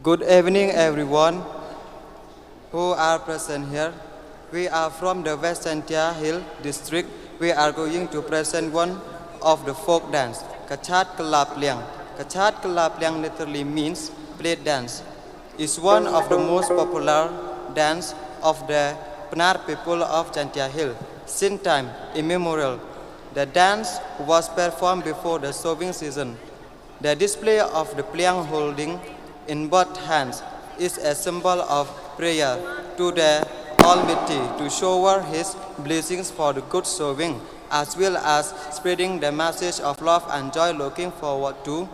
Good evening, everyone who are present here. We are from the West Jantia Hill district. We are going to present one of the folk dance, Kachat Kelap Liang. Kachat Kelap Liang literally means plate dance. It's one of the most popular dance of the Penar people of Jantia Hill since time immemorial. The dance was performed before the sowing season. The display of the pliang holding in both hands is a symbol of prayer to the Almighty to shower His blessings for the good sowing, as well as spreading the message of love and joy looking forward to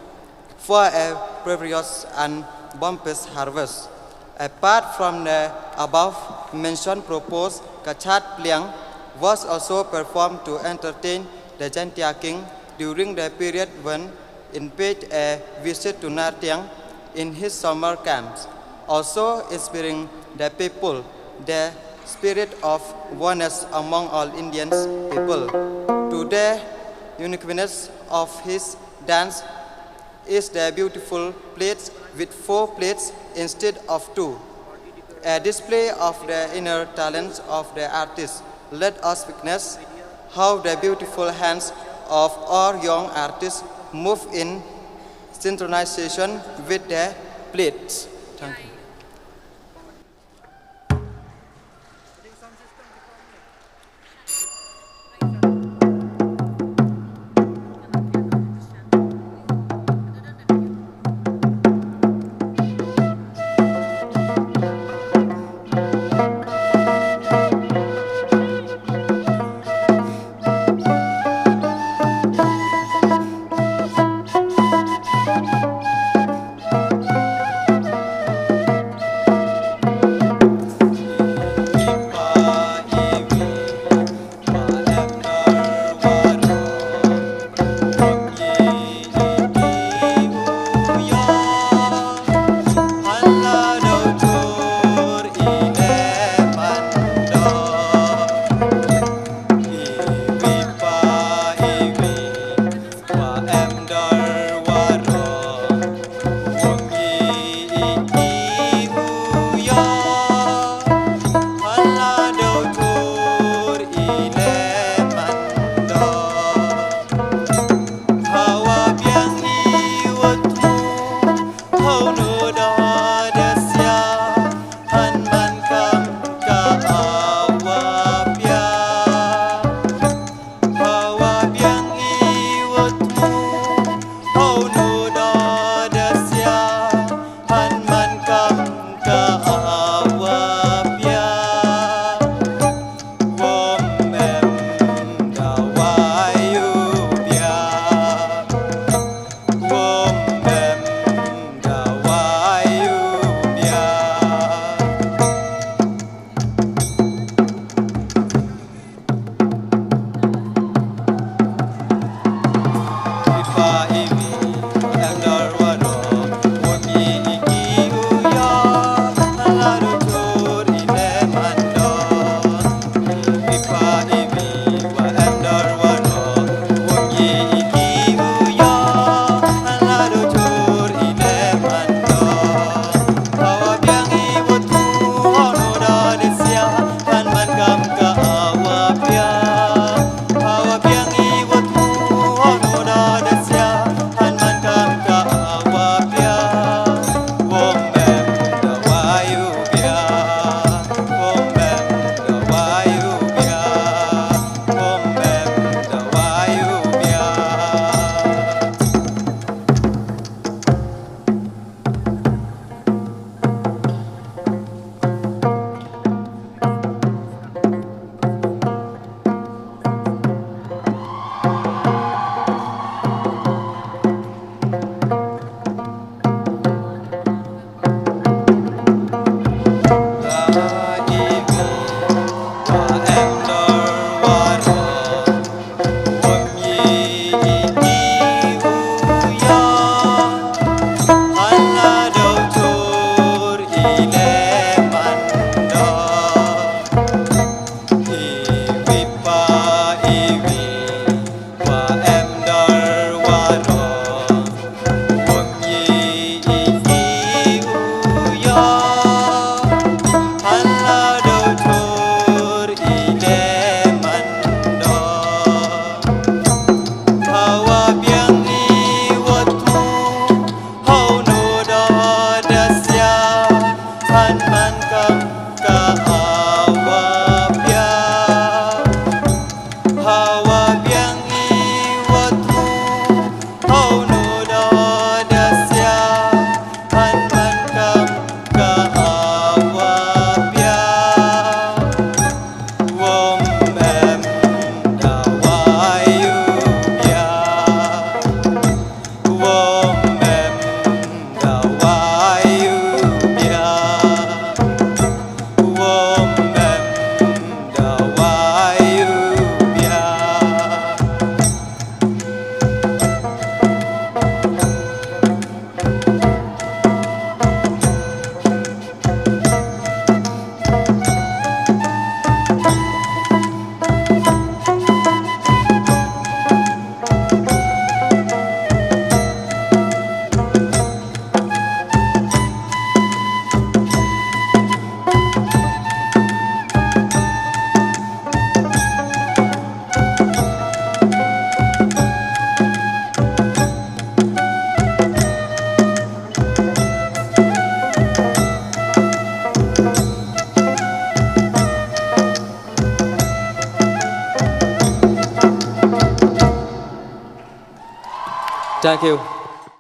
for a prosperous and bounteous harvest. Apart from the above mentioned proposed, Kachat Pliang was also performed to entertain the Jantia king during the period when in paid a visit to Nartiang in his summer camps, also inspiring the people, the spirit of oneness among all Indian people. To the uniqueness of his dance is the beautiful plates with 4 plates instead of 2, a display of the inner talents of the artist. Let us witness how the beautiful hands of our young artists move in synchronization with the plates. Thank you. Thank you.